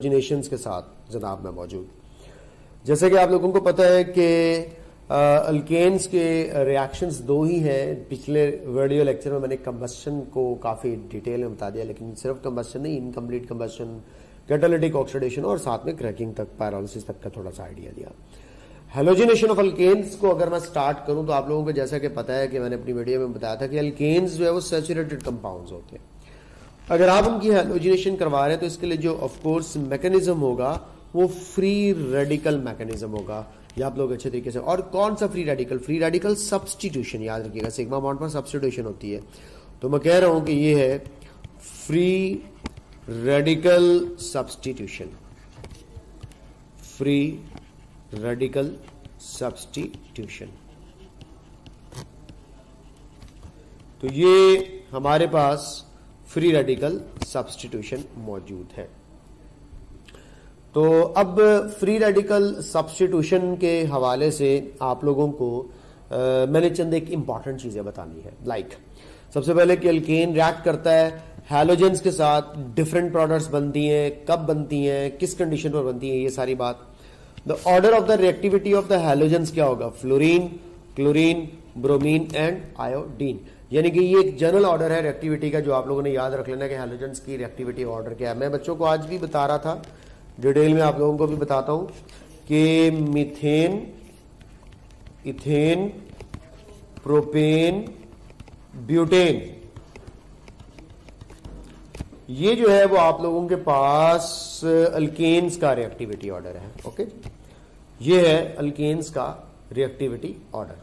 हाइड्रोजनेशंस के साथ जनाब मैं मौजूद। जैसे कि आप लोगों को पता है कि अल्केन्स के रिएक्शंस दो ही हैं। पिछले वीडियो लेक्चर में मैंने कंबस्शन को काफ़ी डिटेल में बता दिया, लेकिन सिर्फ कंबस्शन नहीं, इनकम्प्लीट कंबस्शन, कैटालिटिक ऑक्सीडेशन और साथ में क्रैकिंग तक, पायरोलिसिस तक का थोड़ा सा आइडिया दिया। हैलोजिनेशन ऑफ अल्केन्स को अगर मैं स्टार्ट करूं तो आप लोगों को जैसा कि पता है कि मैंने अपनी वीडियो में बताया था कि अल्केन्स जो है वो सैचुरेटेड कंपाउंड्स होते हैं। अगर आप उनकी हैलोजिनेशन करवा रहे हैं तो इसके लिए जो ऑफकोर्स मैकेनिज्म होगा वो फ्री रेडिकल मैकेनिज्म होगा। ये आप लोग अच्छे तरीके से, और कौन सा free radical? Free radical substitution, याद रखिएगा सिग्मा बॉन्ड पर सब्स्टिट्यूशन होती है। तो मैं कह रहा हूं कि ये है free radical substitution, free radical substitution. तो ये हमारे पास फ्री रेडिकल सब्स्टिट्यूशन मौजूद है। तो अब फ्री रेडिकल सब्स्टिट्यूशन के हवाले से आप लोगों को मैंने चंद एक इंपॉर्टेंट चीजें बतानी है। सबसे पहले कि अल्केन रिएक्ट करता है हैलोजेंस के साथ, डिफरेंट प्रोडक्ट्स बनती हैं, कब बनती हैं, किस कंडीशन पर बनती हैं, ये सारी बात। The order of the reactivity of the halogens क्या होगा? Fluorine, chlorine, bromine and iodine. यानी कि ये एक जनरल ऑर्डर है रिएक्टिविटी का, जो आप लोगों ने याद रख लेना कि हैलोजेंस की रिएक्टिविटी ऑर्डर क्या है। मैं बच्चों को आज भी बता रहा था, डिटेल में आप लोगों को भी बताता हूं कि मीथेन, इथेन, प्रोपेन, ब्यूटेन, ये जो है वो आप लोगों के पास अल्केन्स का रिएक्टिविटी ऑर्डर है। ओके, ये है अल्केन्स का रिएक्टिविटी ऑर्डर।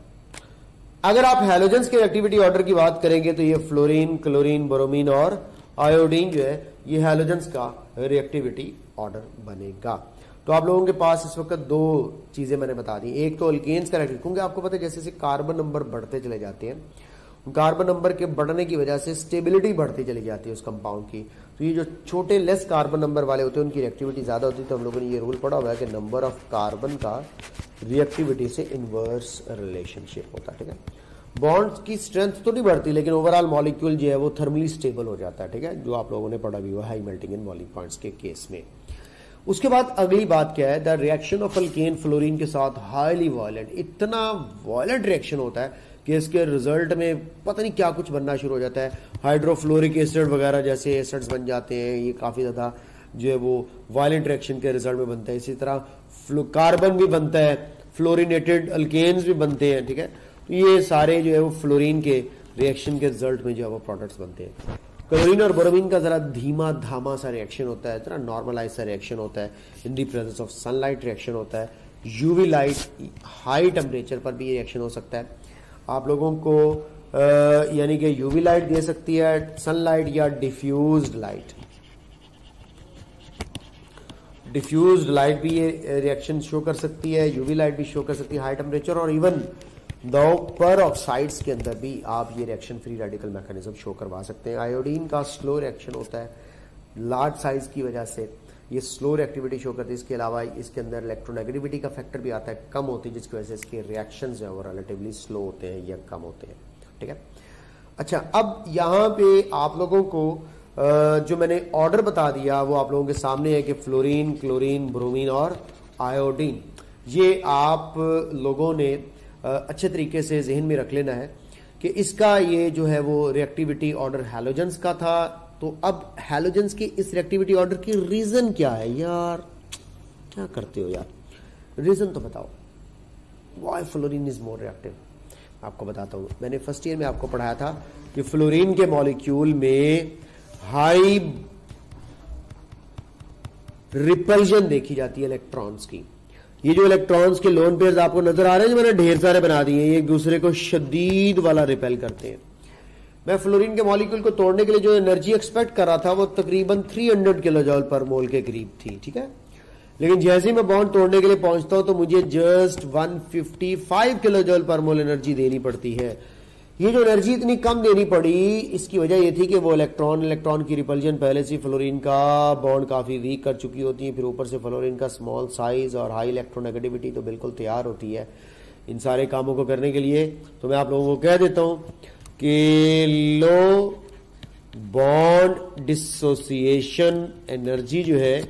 अगर आप हैलोजेंस के रिएक्टिविटी ऑर्डर की बात करेंगे तो ये फ्लोरीन, क्लोरीन, ब्रोमीन और आयोडीन जो है ये हैलोजेंस का रिएक्टिविटी ऑर्डर बनेगा। तो आप लोगों के पास इस वक्त दो चीजें मैंने बता दी। एक तो अल्केन्स का रिएक्टिविटी, क्योंकि आपको पता है जैसे जैसे कार्बन नंबर बढ़ते चले जाते हैं, कार्बन नंबर के बढ़ने की वजह से स्टेबिलिटी बढ़ती चली जाती है उस कंपाउंड की। तो ये जो छोटे लेस कार्बन नंबर वाले होते हैं उनकी रिएक्टिविटी ज्यादा होती है। तो हम लोगों ने ये रूल पढ़ा हुआ है कि नंबर ऑफ कार्बन का रिएक्टिविटी से इनवर्स रिलेशनशिप होता है। ठीक है, बॉन्ड्स की स्ट्रेंथ तो नहीं बढ़ती, लेकिन ओवरऑल मॉलिक्यूल जो है वो थर्मली स्टेबल हो जाता है। ठीक है, जो आप लोगों ने पढ़ा भी हुआ high melting and boiling points के केस में। उसके बाद अगली बात क्या है? The reaction of alkane fluorine के साथ हाईली वायलेंट, इतना वायलेंट रिएक्शन होता है कि इसके रिजल्ट में पता नहीं क्या कुछ बनना शुरू हो जाता है। हाइड्रोफ्लोरिक एसिड वगैरह जैसे एसिड्स बन जाते हैं। ये काफी ज्यादा जो है वो वायलेंट रिएक्शन के रिजल्ट में बनता है। इसी तरह कार्बन भी बनता है, फ्लोरिनेटेड अल्केन्स भी बनते हैं। ठीक है, तो ये सारे जो है वो फ्लोरीन के रिएक्शन के रिजल्ट में जो है वो प्रोडक्ट्स बनते हैं। क्लोरीन और ब्रोमीन का जरा धीमा धामा सा रिएक्शन होता है, जरा नॉर्मलाइज सा रिएक्शन होता है। In the presence of sunlight reaction होता है। यूवी लाइट, हाई टेम्परेचर पर भी ये रिएक्शन हो सकता है। आप लोगों को यानी कि यूवी लाइट दे सकती है, सनलाइट या डिफ्यूज्ड लाइट। डिफ्यूज्ड लाइट भी ये रिएक्शन शो कर सकती है, यूवी लाइट भी शो कर सकती है हाई टेम्परेचर। और इवन दो पर ऑक्साइड्स के अंदर भी आप ये reaction free radical mechanism show करवा सकते हैं। आयोडीन का स्लो रिएक्शन होता है, लार्ज साइज की वजह से ये स्लो रिएक्टिविटी शो करती है। इसके अलावा इसके अंदर इलेक्ट्रोनेगेटिविटी का फैक्टर भी आता है, कम होती है, जिसकी वजह से इसके रिएक्शंस जो है वो रिलेटिवली स्लो होते हैं या कम होते हैं। ठीक है, अच्छा, अब यहाँ पे आप लोगों को जो मैंने ऑर्डर बता दिया वो आप लोगों के सामने है कि फ्लोरीन, क्लोरीन, ब्रोमीन और आयोडीन। ये आप लोगों ने अच्छे तरीके से जहन में रख लेना है कि इसका ये जो है वो रिएक्टिविटी ऑर्डर हैलोजेंस का था। तो अब हैलोजेंस की इस रिएक्टिविटी ऑर्डर की रीजन क्या है? यार क्या करते हो यार, रीजन तो बताओ। Why fluorine is more reactive? आपको बताता हूं। मैंने फर्स्ट ईयर में आपको पढ़ाया था कि फ्लोरीन के मॉलिक्यूल में हाई रिपल्जन देखी जाती है इलेक्ट्रॉन्स की। ये जो इलेक्ट्रॉन्स के लोन पेयर्स आपको नजर आ रहे हैं, जो मैंने ढेर सारे बना दिए, ये एक दूसरे को शदीद वाला रिपेल करते हैं। मैं फ्लोरीन के मॉलिक्यूल को तोड़ने के लिए जो एनर्जी एक्सपेक्ट कर रहा था वो तकरीबन 300 किलो जॉल पर मोल के करीब थी। ठीक है, लेकिन जैसे ही मैं बॉन्ड तोड़ने के लिए पहुंचता हूं तो मुझे जस्ट 155 किलो जॉल पर मोल एनर्जी देनी पड़ती है। ये जो एनर्जी इतनी कम देनी पड़ी, इसकी वजह ये थी कि वो इलेक्ट्रॉन की रिपल्जन पहले से फ्लोरीन का बॉन्ड काफी वीक कर चुकी होती है, फिर ऊपर से फ्लोरीन का स्मॉल साइज और हाई इलेक्ट्रोनेगेटिविटी तो बिल्कुल तैयार होती है इन सारे कामों को करने के लिए। तो मैं आप लोगों को कह देता हूं कि लो बॉन्ड डिसोसिएशन एनर्जी जो है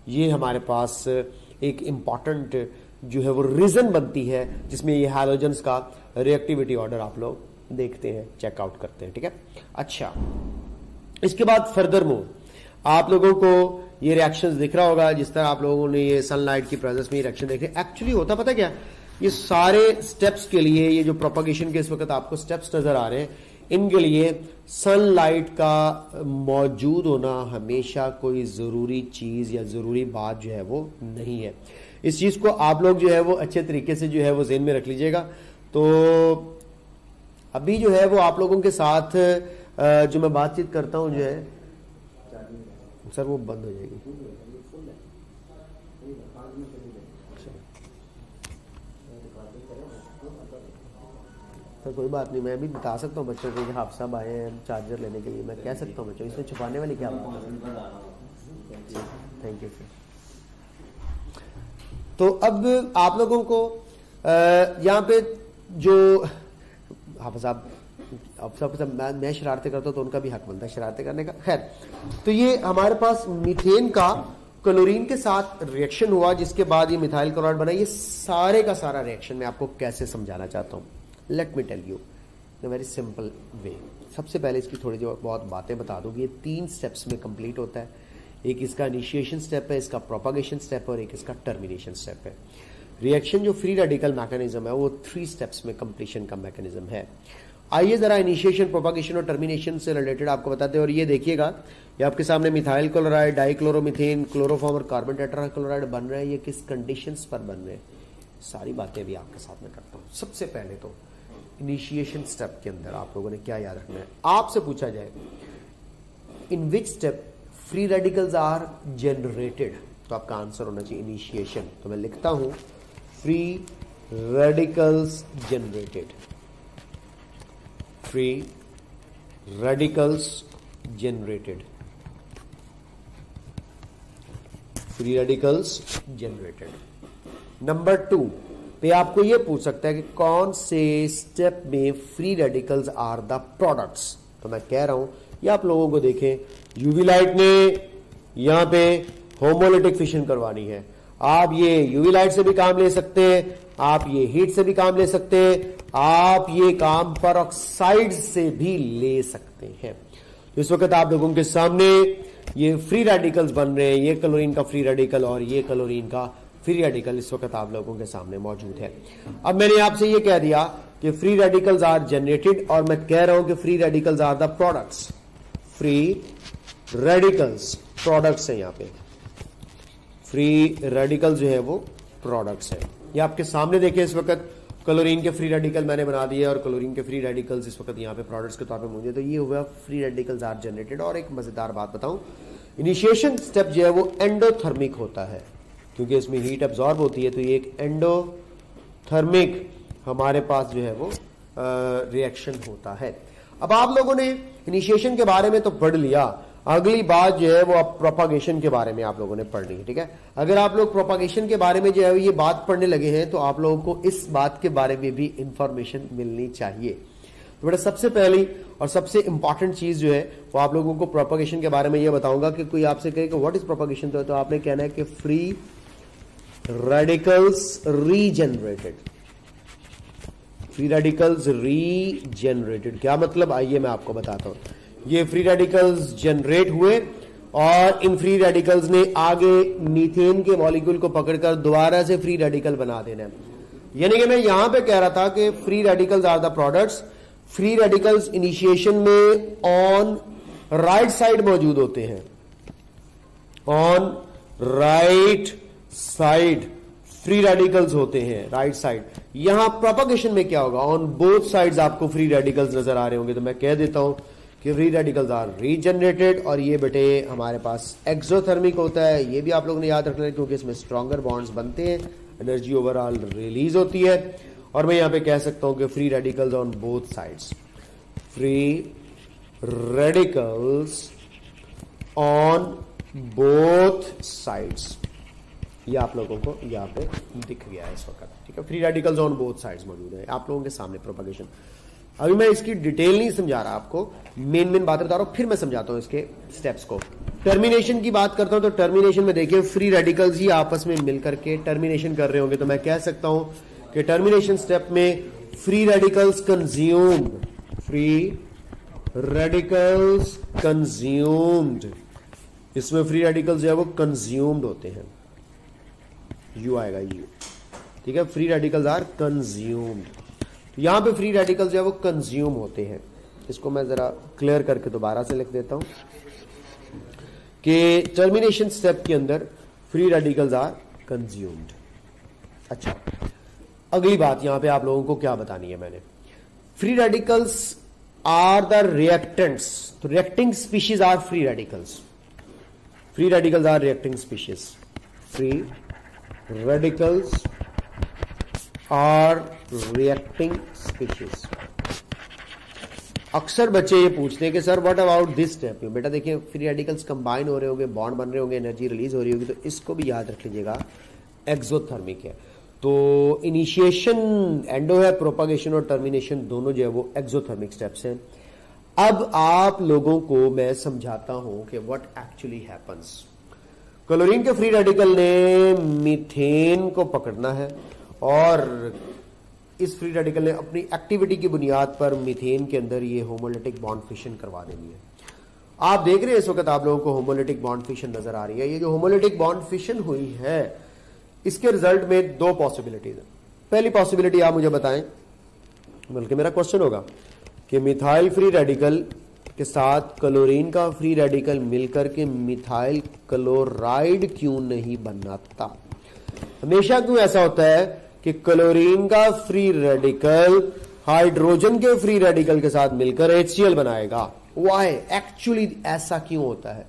ये हमारे पास एक इंपॉर्टेंट जो है वो रीजन बनती है जिसमें ये हैलोजेंस का रिएक्टिविटी ऑर्डर आप लोग देखते हैं, चेकआउट करते हैं। ठीक है, अच्छा इसके बाद फर्दर मूव आप लोगों को ये रिएक्शंस दिख रहा होगा, जिस तरह आप लोगों ने ये सनलाइट की प्रेजेंस में रिएक्शन देखे। एक्चुअली होता पता क्या, ये सारे स्टेप्स के लिए ये जो प्रोपगेशन के इस वक्त आपको स्टेप्स नजर आ रहे हैं, इनके लिए सनलाइट का मौजूद होना हमेशा कोई जरूरी चीज या जरूरी बात जो है वो नहीं है। इस चीज को आप लोग जो है वो अच्छे तरीके से जो है वो ज़हन में रख लीजिएगा। तो अभी जो है वो आप लोगों के साथ जो मैं बातचीत करता हूं जो है सर वो बंद हो जाएगी। सर कोई बात नहीं, मैं भी बता सकता हूँ बच्चों को कि आप सब आए हैं चार्जर लेने के लिए, मैं कह सकता हूँ बच्चों, इसमें छुपाने वाली क्या बात है। Thank you sir. तो अब आप लोगों को यहाँ पे जो आप सब मैं शरारतें करता हूँ तो उनका भी हक बनता है शरारतें करने का। खैर, तो ये हमारे पास मीथेन का क्लोरीन के साथ रिएक्शन हुआ, जिसके बाद ये मिथाइल क्लोराइड बना। ये सारे का सारा रिएक्शन मैं आपको कैसे समझाना चाहता हूँ, let me tell you in very simple way. सबसे पहले इसकी थोड़ी जो बहुत बातें बता दूंगी। ये 3 स्टेप्स में कंप्लीट होता है। एक इसका इनिशिएशन स्टेप है, इसका प्रोपगेशन स्टेप और एक इसका टर्मिनेशन स्टेप है। रिएक्शन जो फ्री रेडिकल मैकेनिज्म है वो 3 स्टेप्स में कंप्लीशन का मैकेनिज्म है। आइए जरा इनिशिएशन, प्रोपगेशन और टर्मिनेशन से रिलेटेड आपको बताते हैं। और ये देखिएगा, ये आपके सामने मिथाइल क्लोराइड, डाइक्लोरोमीथेन, क्लोरोफॉर्म और कार्बन टेट्राक्लोराइड बन रहे हैं। ये किस कंडीशंस पर बन रहे हैं, सारी बातें भी आपके साथ में करता हूं। सबसे पहले तो इनिशिएशन स्टेप के अंदर आप लोगों ने क्या याद रखना है, आपसे पूछा जाए in which step free radicals are generated, तो आपका आंसर होना चाहिए इनिशिएशन। तो मैं लिखता हूं free radicals generated, free radicals generated, free radicals generated. Number 2 पे आपको यह पूछ सकता है कि कौन से स्टेप में free radicals are the products. तो मैं कह रहा हूं, ये आप लोगों को देखें, यूवी लाइट ने यहां पे होमोलिटिक फिशन करवानी है। आप ये यूवी लाइट से भी काम ले सकते हैं, आप ये हीट से भी काम ले सकते हैं, आप ये काम पेरोक्साइड से भी ले सकते हैं। तो इस वक्त आप लोगों के सामने ये फ्री रेडिकल्स बन रहे हैं, ये क्लोरीन का फ्री रेडिकल और ये क्लोरीन का फ्री रेडिकल इस वक्त आप लोगों के सामने मौजूद है। अब मैंने आपसे ये कह दिया कि फ्री रेडिकल्स आर जनरेटेड, और मैं कह रहा हूं कि free radicals are the products. Free radicals products है, यहां पे फ्री रेडिकल जो है वो प्रोडक्ट्स है। ये आपके सामने देखिए, इस वक्त क्लोरीन के फ्री रेडिकल मैंने बना दिए और क्लोरीन के फ्री रेडिकल्स इस वक्त यहाँ पे प्रोडक्ट्स के तौर पे मौजूद है। तो ये हुआ फ्री रेडिकल्स आर जनरेटेड। और एक मजेदार बात बताऊं, इनिशिएशन स्टेप जो है वो एंडोथर्मिक होता है, क्योंकि इसमें हीट एब्जॉर्ब होती है। तो ये एक एंडोथर्मिक हमारे पास जो है वो रिएक्शन होता है। अब आप लोगों ने इनिशिएशन के बारे में तो पढ़ लिया, अगली बात जो है वो आप प्रोपागेशन के बारे में आप लोगों ने पढ़नी है। ठीक है, अगर आप लोग प्रोपागेशन के बारे में जो है ये बात पढ़ने लगे हैं तो आप लोगों को इस बात के बारे में भी इंफॉर्मेशन मिलनी चाहिए। तो बेटा सबसे पहली और सबसे इंपॉर्टेंट चीज जो है वो आप लोगों को प्रोपागेशन के बारे में ये बताऊंगा कि कोई आपसे कहे कि व्हाट इज प्रोपागेशन, तो आपने कहना है कि free radicals regenerated. Free radicals regenerated क्या मतलब, आइए मैं आपको बताता हूं। ये फ्री रेडिकल्स जनरेट हुए और इन फ्री रेडिकल्स ने आगे मीथेन के मॉलिक्यूल को पकड़कर दोबारा से फ्री रेडिकल बना देना है। यानी कि मैं यहां पे कह रहा था कि free radicals are the products. Free radicals initiation में ऑन राइट साइड मौजूद होते हैं, on right side free radicals होते हैं, राइट साइड। यहां प्रोपगेशन में क्या होगा, ऑन बोथ साइड्स आपको फ्री रेडिकल्स नजर आ रहे होंगे। तो मैं कह देता हूं कि फ्री रेडिकल्स आर रीजनरेटेड। और ये बेटे हमारे पास एक्सोथर्मिक होता है, ये भी आप लोगों ने याद रखना है, क्योंकि इसमें स्ट्रॉन्गर बॉन्ड्स बनते हैं, एनर्जी ओवरऑल रिलीज होती है। और मैं यहां पे कह सकता हूं कि free radicals on both sides, free radicals on both sides, ये आप लोगों को यहां पे दिख गया है इस वक्त। ठीक है, free radicals on both sides मौजूद है आप लोगों के सामने प्रोपगेशन। अभी मैं इसकी डिटेल नहीं समझा रहा आपको, मेन बातें बता रहा हूं, फिर मैं समझाता हूं इसके स्टेप्स को। टर्मिनेशन की बात करता हूं तो टर्मिनेशन में देखिए फ्री रेडिकल्स ही आपस में मिलकर के टर्मिनेशन कर रहे होंगे, तो मैं कह सकता हूं कि टर्मिनेशन स्टेप में फ्री रेडिकल्स कंज्यूम्ड, इसमें फ्री रेडिकल्स जो है वो कंज्यूम्ड होते हैं, यू आएगा यू, ठीक है, फ्री रेडिकल्स आर कंज्यूम्ड। तो यहां पे फ्री रेडिकल्स जो है वो कंज्यूम होते हैं। इसको मैं जरा क्लियर करके दोबारा से लिख देता हूं कि टर्मिनेशन स्टेप के अंदर फ्री रेडिकल्स आर कंज्यूम्ड। अच्छा, अगली बात यहां पे आप लोगों को क्या बतानी है मैंने, free radicals are the reactants, तो reacting species are free radicals, free radicals are reacting species, free radicals are reacting species. अक्सर बच्चे ये पूछते हैं कि sir what about this step, बेटा देखिए फ्री रेडिकल्स कंबाइन हो रहे होंगे, बॉन्ड बन रहे होंगे, एनर्जी रिलीज हो रही होगी, तो इसको भी याद रख लीजिएगा एक्सोथर्मिक है। तो इनिशिएशन एंडो है, प्रोपागेशन और टर्मिनेशन दोनों जो है वो एक्सोथर्मिक स्टेप्स हैं। अब आप लोगों को मैं समझाता हूं कि व्हाट एक्चुअली हैपेंस। क्लोरीन के फ्री रेडिकल ने मीथेन को पकड़ना है और इस फ्री रेडिकल ने अपनी एक्टिविटी की बुनियाद पर मीथेन के अंदर ये होमोलिटिक बॉन्ड फिशन करवा देनी है। आप देख रहे हैं इस वक्त आप लोगों को होमोलिटिक बॉन्ड फिशन नजर आ रही है। ये जो होमोलिटिक बॉन्ड फिशन हुई है इसके रिजल्ट में दो पॉसिबिलिटीज है। पहली पॉसिबिलिटी आप मुझे बताएं, बल्कि मेरा क्वेश्चन होगा कि मिथाइल फ्री रेडिकल के साथ क्लोरीन का फ्री रेडिकल मिलकर के मिथाइल क्लोराइड क्यों नहीं बनाता। हमेशा क्यों ऐसा होता है कि क्लोरीन का फ्री रेडिकल हाइड्रोजन के फ्री रेडिकल के साथ मिलकर HCl बनाएगा। वाई एक्चुअली ऐसा क्यों होता है?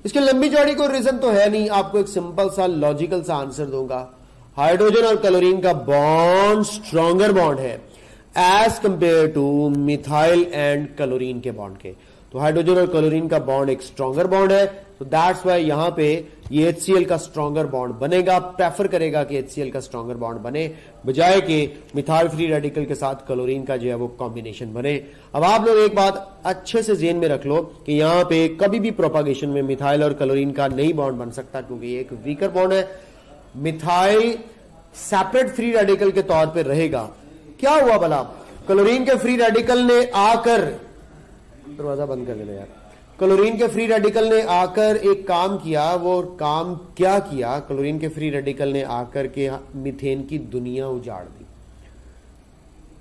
इसके लंबी चौड़ी कोई रीजन तो है नहीं, आपको एक सिंपल सा लॉजिकल सा आंसर दूंगा। हाइड्रोजन और क्लोरीन का बॉन्ड स्ट्रॉन्गर बॉन्ड है as compare to methyl and chlorine के बॉन्ड के। तो हाइड्रोजन और क्लोरीन का बॉन्ड एक स्ट्रॉन्गर बॉन्ड है, तो दैट्स वाई यहां पे ये HCl का स्ट्रॉन्गर बॉन्ड बनेगा, प्रेफर करेगा कि HCl का स्ट्रॉन्गर बॉन्ड बने बजाय कि मिथाइल फ्री रेडिकल के साथ क्लोरीन का जो है वो कॉम्बिनेशन बने। अब आप लोग एक बात अच्छे से ज़हन में रख लो कि यहां पे कभी भी प्रोपागेशन में मिथाइल और क्लोरीन का नहीं बॉन्ड बन सकता, क्योंकि ये एक वीकर बॉन्ड है। मिथाइल सेपरेट फ्री रेडिकल के तौर पर रहेगा। क्या हुआ भला, क्लोरीन के फ्री रेडिकल ने आकर, दरवाजा बंद कर देना यार, क्लोरीन के फ्री रेडिकल ने आकर एक काम किया। वो काम क्या किया? क्लोरीन के फ्री रेडिकल ने आकर के मीथेन की दुनिया उजाड़ दी।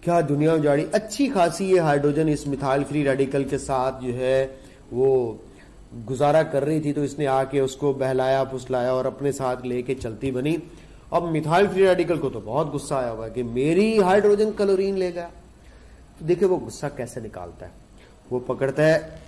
क्या दुनिया उजाड़ी? अच्छी खासी ये हाइड्रोजन इस मिथाइल फ्री रेडिकल के साथ जो है वो गुजारा कर रही थी, तो इसने आके उसको बहलाया फुसलाया और अपने साथ लेके चलती बनी। अब मिथाइल फ्री रेडिकल को तो बहुत गुस्सा आया हुआ कि मेरी हाइड्रोजन क्लोरीन ले गया। तो देखिए वो गुस्सा कैसे निकालता है, वो पकड़ता है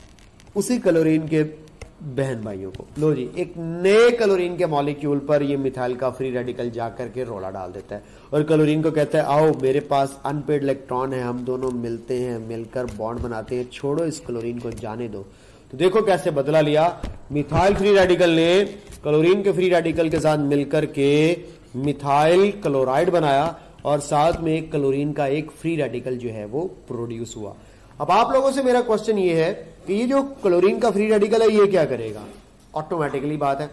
उसी क्लोरीन के बहन भाइयों को, लो जी एक नए क्लोरीन के मॉलिक्यूल पर ये मिथाइल का फ्री रेडिकल जाकर के रोला डाल देता है और क्लोरीन को कहता है आओ मेरे पास अनपेड इलेक्ट्रॉन है, हम दोनों मिलते हैं, मिलकर बॉन्ड बनाते हैं, छोड़ो इस क्लोरीन को जाने दो। तो देखो कैसे बदला लिया। मिथाइल फ्री रेडिकल ने क्लोरीन के फ्री रेडिकल के साथ मिलकर के मिथाइल क्लोराइड बनाया और साथ में क्लोरीन का एक फ्री रेडिकल जो है वो प्रोड्यूस हुआ। अब आप लोगों से मेरा क्वेश्चन ये है कि ये जो क्लोरीन का फ्री रेडिकल है ये क्या करेगा? ऑटोमेटिकली बात है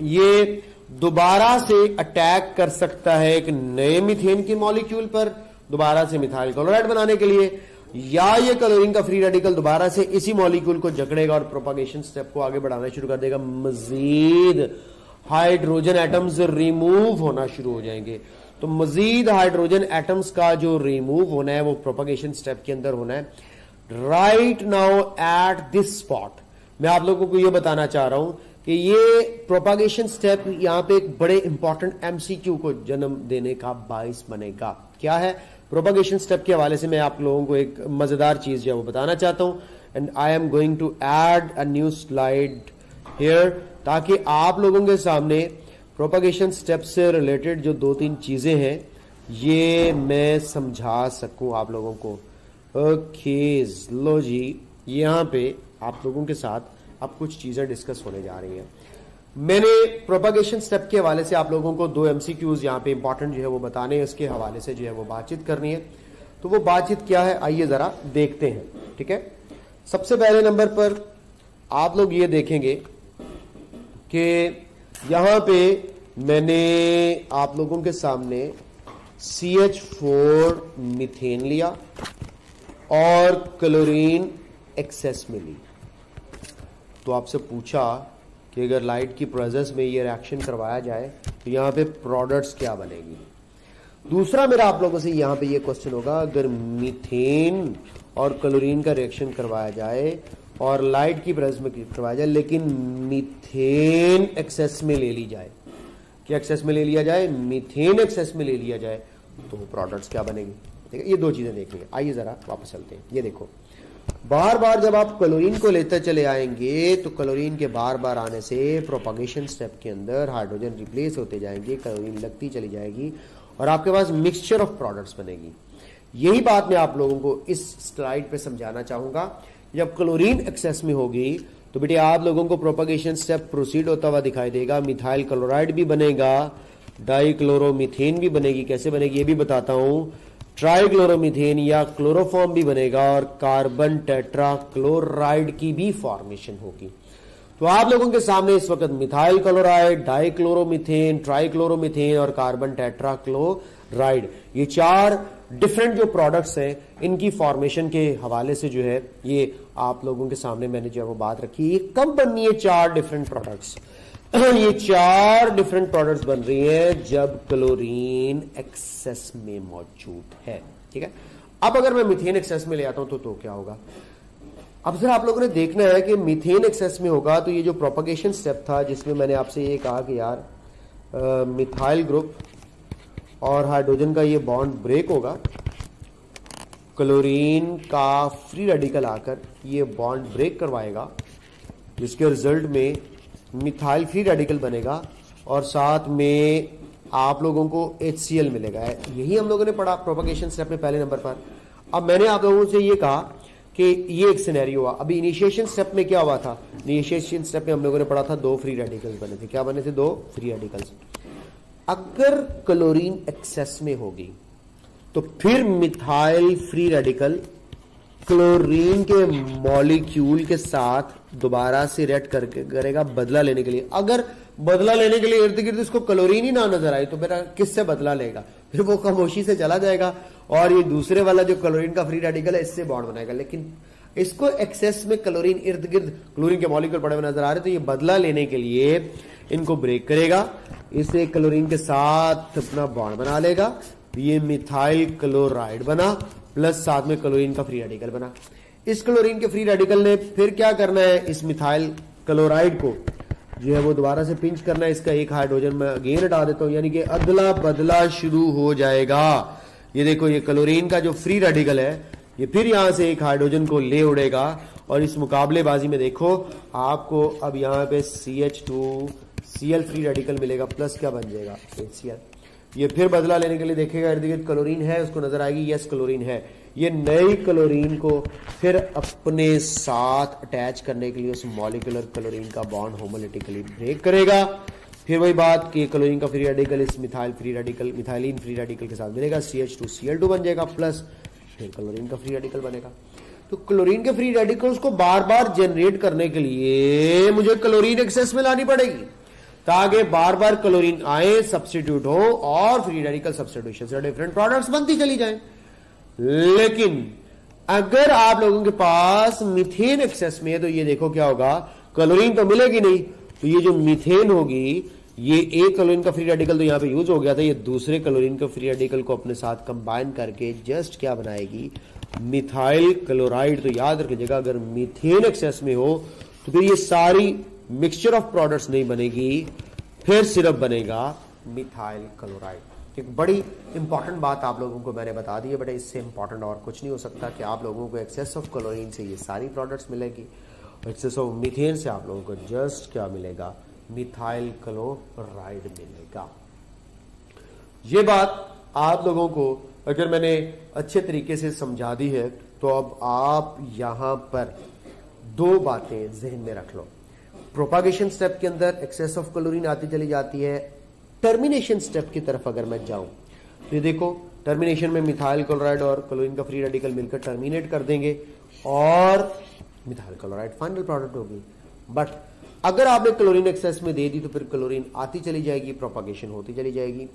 ये दोबारा से अटैक कर सकता है एक नए मीथेन के मॉलिक्यूल पर दोबारा से मिथाइल क्लोराइड बनाने के लिए, या ये क्लोरीन का फ्री रेडिकल दोबारा से इसी मॉलिक्यूल को जकड़ेगा और प्रोपागेशन स्टेप को आगे बढ़ाना शुरू कर देगा। मजीद हाइड्रोजन एटम्स रिमूव होना शुरू हो जाएंगे। तो मजीद हाइड्रोजन एटम्स का जो रिमूव होना है वो प्रोपागेशन स्टेप के अंदर होना है। Right now at this spot मैं आप लोगों को ये बताना चाह रहा हूं कि ये प्रोपागेशन स्टेप यहां पे एक बड़े इंपॉर्टेंट एमसीक्यू को जन्म देने का बाइस बनेगा। क्या है? प्रोपागेशन स्टेप के हवाले से मैं आप लोगों को एक मजेदार चीज जो है वो बताना चाहता हूं and I am going to add a new slide here ताकि आप लोगों के सामने प्रोपागेशन स्टेप से रिलेटेड जो दो तीन चीजें हैं ये मैं समझा सकूं आप लोगों को। ओके लो जी, यहां पे आप लोगों के साथ अब कुछ चीजें डिस्कस होने जा रही हैं। मैंने प्रोपागेशन स्टेप के हवाले से आप लोगों को दो एमसीक्यूज यहां पे इंपॉर्टेंट जो है वो बताने हैं, इसके हवाले से जो है वो बातचीत करनी है। तो वो बातचीत क्या है आइए जरा देखते हैं। ठीक है, सबसे पहले नंबर पर आप लोग ये देखेंगे कि यहां पे मैंने आप लोगों के सामने CH4 मीथेन लिया और क्लोरीन एक्सेस में ली, तो आपसे पूछा कि अगर लाइट की प्रेजेंस में ये रिएक्शन करवाया जाए तो यहां पे प्रोडक्ट्स क्या बनेगी। दूसरा मेरा आप लोगों से यहां पे ये क्वेश्चन होगा, अगर मीथेन और क्लोरीन का रिएक्शन करवाया जाए और लाइट की प्रेजेंस में करवाया जाए, लेकिन मीथेन एक्सेस में ले ली जाए, क्या एक्सेस में ले लिया जाए, मीथेन एक्सेस में ले लिया जाए, तो प्रोडक्ट्स क्या बनेगी। ठीक है, ये दो चीजें देखेंगे। आइए जरा वापस चलते हैं। ये देखो, बार बार जब आप क्लोरीन को लेते चले आएंगे तो क्लोरीन के बार बार आने से प्रोपगेशन स्टेप के अंदर हाइड्रोजन रिप्लेस होते जाएंगे, क्लोरीन लगती चली जाएगी और आपके पास मिक्सचर ऑफ प्रोडक्ट्स बनेगी। यही बात मैं आप लोगों को इस स्लाइड पे समझाना चाहूंगा। जब क्लोरीन एक्सेस में होगी तो बेटे आप लोगों को प्रोपगेशन स्टेप प्रोसीड होता हुआ दिखाई देगा। मिथाइल क्लोराइड भी बनेगा, डाइक्लोरोमीथेन भी बनेगी। कैसे बनेगी ये भी बताता हूं। ट्राइक्लोरोमीथेन या क्लोरोफॉर्म भी बनेगा और कार्बन टेट्राक्लोराइड की भी फॉर्मेशन होगी। तो आप लोगों के सामने इस वक्त मिथाइल क्लोराइड, डाइक्लोरोमीथेन, ट्राइक्लोरोमीथेन और कार्बन टेट्राक्लोराइड, ये चार डिफरेंट जो प्रोडक्ट्स हैं, इनकी फॉर्मेशन के हवाले से जो है ये आप लोगों के सामने मैंने जो है वो बात रखी। ये कब बननी है चार डिफरेंट प्रोडक्ट्स? ये चार डिफरेंट प्रोडक्ट्स बन रही हैं जब क्लोरीन एक्सेस में मौजूद है। ठीक है, अब अगर मैं मीथेन एक्सेस में ले आता हूं तो क्या होगा। अब सर आप लोगों ने देखना है कि मीथेन एक्सेस में होगा तो ये जो प्रोपगेशन स्टेप था जिसमें मैंने आपसे ये कहा कि यार मिथाइल ग्रुप और हाइड्रोजन का ये बॉन्ड ब्रेक होगा, क्लोरीन का फ्री रेडिकल आकर ये बॉन्ड ब्रेक करवाएगा, जिसके रिजल्ट में मिथाइल फ्री रेडिकल बनेगा और साथ में आप लोगों को HCl मिलेगा। यही हम लोगों ने पढ़ा प्रोपगेशन स्टेप में पहले नंबर पर। अब मैंने आप लोगों से ये कहा कि ये एक सिनेरियो हुआ। अभी इनिशिएशन स्टेप में क्या हुआ था? इनिशिएशन स्टेप में हम लोगों ने पढ़ा था दो फ्री रेडिकल्स बने थे। क्या बने थे? दो फ्री रेडिकल्स। अगर क्लोरीन एक्सेस में होगी तो फिर मिथाइल फ्री रेडिकल क्लोरीन के मॉलिक्यूल के साथ दोबारा से रिएक्ट करके करेगा बदला लेने के लिए। अगर बदला लेने के लिए इर्द गिर्द इसको क्लोरीन ही ना नजर आई तो मेरा किससे बदला लेगा? फिर वो खामोशी से चला जाएगा और ये दूसरे वाला जो क्लोरीन का फ्री रेडिकल है इससे बॉन्ड बनाएगा। लेकिन इसको एक्सेस में क्लोरीन इर्द गिर्द क्लोरीन के मॉलिक्यूल पड़े हुए नजर आ रहे तो ये बदला लेने के लिए इनको ब्रेक करेगा, इसे क्लोरीन के साथ अपना बॉन्ड बना लेगा, ये मिथाइल क्लोराइड बना प्लस साथ में क्लोरीन का फ्री रेडिकल बना। इस क्लोरीन के फ्री रेडिकल ने फिर क्या करना है, इस मिथाइल क्लोराइड को जो है वो दोबारा से पिंच करना है, इसका एक हाइड्रोजन में अगेन हटा देता हूं, यानी कि अदला बदला शुरू हो जाएगा। ये देखो ये क्लोरीन का जो फ्री रेडिकल है ये फिर यहां से एक हाइड्रोजन को ले उड़ेगा और इस मुकाबलेबाजी में देखो आपको अब यहां पे CH2Cl फ्री रेडिकल मिलेगा प्लस क्या बन जाएगा HCl। ये फिर बदला लेने के लिए देखेगा इर्द गिर्द क्लोरीन है, उसको नजर आएगी यस क्लोरीन है। ये नई क्लोरीन को फिर अपने साथ अटैच करने के लिए उस मॉलिक्यूलर क्लोरीन का बॉन्ड होमोलिटिकली ब्रेक करेगा। फिर वही बात कि क्लोरीन का फ्री रेडिकल इस मिथाइलिन फ्री रेडिकल के साथ मिलेगा, CH2Cl2 बन जाएगा प्लस फिर क्लोरीन का फ्री रेडिकल बनेगा। तो क्लोरीन के फ्री रेडिकल्स को बार बार जनरेट करने के लिए मुझे क्लोरीन एक्सेस में लानी पड़ेगी ताकि बार बार क्लोरीन आए, सब्स्टिट्यूट हो और फ्री रेडिकल सब्स्टिट्यूशन से डिफरेंट प्रोडक्ट्स बनती चली जाएं। लेकिन अगर आप लोगों के पास मीथेन एक्सेस में है तो ये देखो क्या होगा, क्लोरीन तो मिलेगी नहीं, तो ये जो मीथेन होगी ये एक क्लोरीन का फ्री रेडिकल तो यहां पे यूज हो गया था, ये दूसरे क्लोरीन का फ्री रेडिकल को अपने साथ कंबाइन करके जस्ट क्या बनाएगी, मिथाइल क्लोराइड। तो याद रखिएगा अगर मीथेन एक्सेस में हो तो फिर ये सारी मिक्सचर ऑफ प्रोडक्ट्स नहीं बनेगी, फिर सिर्फ बनेगा मिथाइल क्लोराइड। एक बड़ी इंपॉर्टेंट बात आप लोगों को मैंने बता दी है, बट इससे इंपॉर्टेंट और कुछ नहीं हो सकता कि आप लोगों को एक्सेस ऑफ क्लोरीन से ये सारी प्रोडक्ट्स मिलेगी, एक्सेस ऑफ मीथेन से आप लोगों को जस्ट क्या मिलेगा, मिथाइल क्लोराइड मिलेगा। ये बात आप लोगों को अगर मैंने अच्छे तरीके से समझा दी है तो अब आप यहां पर दो बातें जहन में रख लो। प्रोपागेशन स्टेप के अंदर एक्सेस ऑफ क्लोरीन आती चली जाती है। टर्मिनेशन स्टेप की तरफ अगर मैं जाऊं तो ये देखो टर्मिनेशन में मिथाइल क्लोराइड और क्लोरीन का फ्री रेडिकल मिलकर टर्मिनेट कर देंगे और मिथाइल क्लोराइड फाइनल प्रोडक्ट होगी। बट अगर आपने क्लोरीन एक्सेस में दे दी तो फिर क्लोरीन आती चली जाएगी, प्रोपागेशन होती चली जाएगी।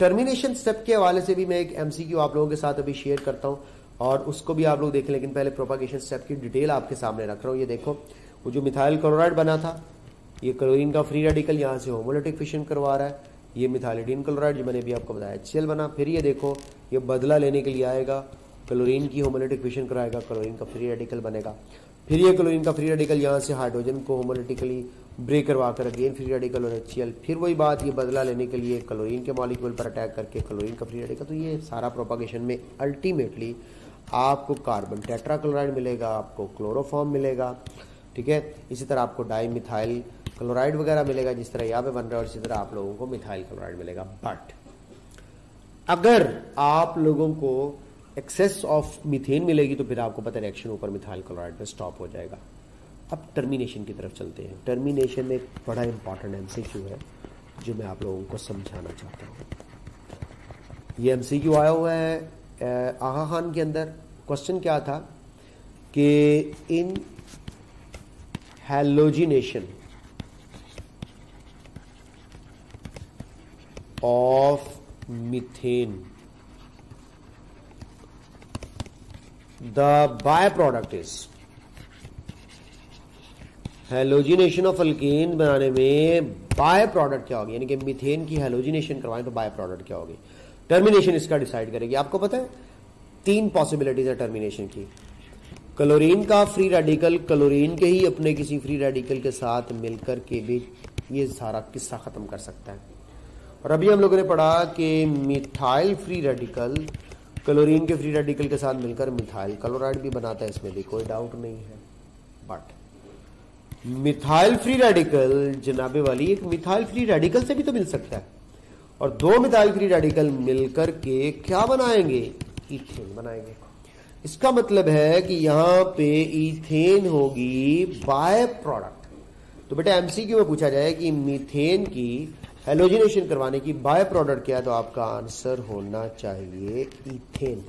टर्मिनेशन स्टेप के हवाले से भी मैं एक एमसीक्यू आप लोगों के साथ अभी शेयर करता हूं और उसको भी आप लोग देखें, लेकिन पहले प्रोपागेशन स्टेप की डिटेल आपके सामने रख रहा हूं। ये देखो, वो जो मिथाइल क्लोराइड बना था, ये क्लोरीन का फ्री रेडिकल यहां से होमोलिटिक फिशन करवा रहा है। ये मिथाइलिडीन क्लोराइड जो मैंने अभी आपको बताया HCl बना। फिर ये देखो, ये बदला लेने के लिए आएगा, क्लोरीन की होमोलिटिक फिशन कराएगा, क्लोरीन का फ्री रेडिकल बनेगा। फिर ये क्लोरीन का फ्री रेडिकल यहाँ से हाइड्रोजन को होमोलिटिकली ब्रेक करवा कर अगेन फ्री रेडिकल और HCl। फिर वही बात, ये बदला लेने के लिए क्लोरीन के मॉलिक्यूल पर अटैक करके क्लोरीन का फ्री रेडिकल। तो ये सारा प्रोपागेशन में अल्टीमेटली आपको कार्बन टेट्राक्लोराइड मिलेगा, आपको क्लोरोफॉर्म मिलेगा, ठीक है। इसी तरह आपको डाई मिथाइल क्लोराइड वगैरह मिलेगा, जिस तरह यहाँ पे बन रहा है, और इसी तरह आप लोगों को मिथाइल क्लोराइड मिलेगा। बट अगर आप लोगों को एक्सेस ऑफ मीथेन मिलेगी तो फिर आपको पता है रिएक्शन ऊपर मिथाइल क्लोराइड पे स्टॉप हो जाएगा। अब टर्मिनेशन की तरफ चलते हैं। टर्मिनेशन में एक बड़ा इंपॉर्टेंट एमसीक्यू है जो मैं आप लोगों को समझाना चाहता हूँ। ये एमसीक्यू आया हुआ है आगा खान के अंदर। क्वेश्चन क्या था कि in halogenation of methane the byproduct is, halogenation of alkane बनाने में बाय प्रोडक्ट क्या होगी, यानी कि मीथेन की हैलोजिनेशन करवाएं तो बाय प्रोडक्ट क्या होगी। टर्मिनेशन इसका डिसाइड करेगी। आपको पता है 3 पॉसिबिलिटीज है टर्मिनेशन की। क्लोरीन का फ्री रेडिकल क्लोरीन के ही अपने किसी फ्री रेडिकल के साथ मिलकर के भी ये सारा किस्सा खत्म कर सकता है। और अभी हम लोगों ने पढ़ा कि मिथाइल फ्री रेडिकल क्लोरीन के फ्री रेडिकल के साथ मिलकर मिथाइल क्लोराइड भी बनाता है, इसमें भी कोई डाउट नहीं है। बट मिथाइल फ्री रेडिकल जनाबे वाली एक मिथाइल फ्री रेडिकल से भी तो मिल सकता है, और 2 मिथाइल फ्री रेडिकल मिलकर के क्या बनाएंगे, ईथेन बनाएंगे। इसका मतलब है कि यहां पे ईथेन होगी बाय प्रोडक्ट। तो बेटा एमसीक्यू में पूछा जाए कि मीथेन की हैलोजिनेशन करवाने की बाय प्रोडक्ट क्या है, तो आपका आंसर होना चाहिए ईथेन।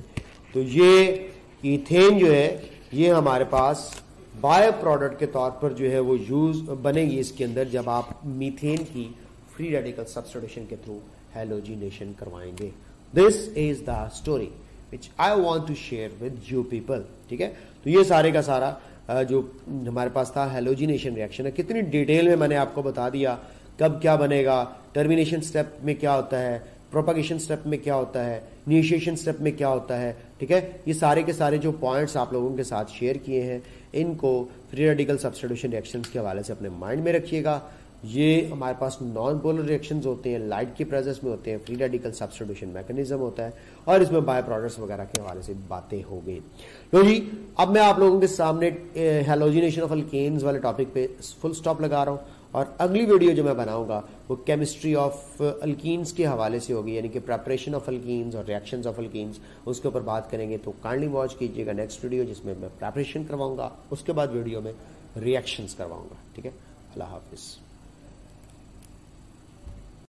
तो ये ईथेन जो है ये हमारे पास बाय प्रोडक्ट के तौर पर जो है वो यूज बनेगी इसके अंदर, जब आप मीथेन की फ्री रेडिकल सब्स्टिट्यूशन के थ्रू हैलोजिनेशन करवाएंगे। This is the story which I want to share with you people, ठीक है। तो ये सारे का सारा जो हमारे पास था हैलोजिनेशन रिएक्शन है, कितनी डिटेल में मैंने आपको बता दिया कब क्या बनेगा, टर्मिनेशन स्टेप में क्या होता है, प्रोपगेशन स्टेप में क्या होता है, इनिशिएशन स्टेप में क्या होता है, ठीक है। ये सारे के सारे जो पॉइंट्स आप लोगों के साथ शेयर किए हैं, इनको फ्री रेडिकल सब्स्टिट्यूशन रिएक्शंस के हवाले से अपने माइंड में रखिएगा। ये हमारे पास नॉन पोलर रिएक्शंस होते हैं, लाइट की प्रेजेंस में होते हैं, फ्री रेडिकल सब्स्टिट्यूशन मैकेनिज्म होता है, और इसमें बाय प्रोडक्ट्स वगैरह के हवाले से बातें हो गई। तो जी अब मैं आप लोगों के सामने हैलोजिनेशन ऑफ अल्केन्स वाले टॉपिक पे फुल स्टॉप लगा रहा हूँ, और अगली वीडियो जो मैं बनाऊंगा वो केमिस्ट्री ऑफ अल्कीन्स के हवाले से होगी, यानी कि प्रेपरेशन ऑफ अल्कीन्स और रिएक्शंस ऑफ अल्कीन्स, उसके ऊपर बात करेंगे। तो काइंडली वॉच कीजिएगा नेक्स्ट वीडियो, जिसमें मैं प्रेपरेशन करवाऊंगा, उसके बाद वीडियो में रिएक्शंस करवाऊंगा, ठीक है। अल्लाह हाफिज।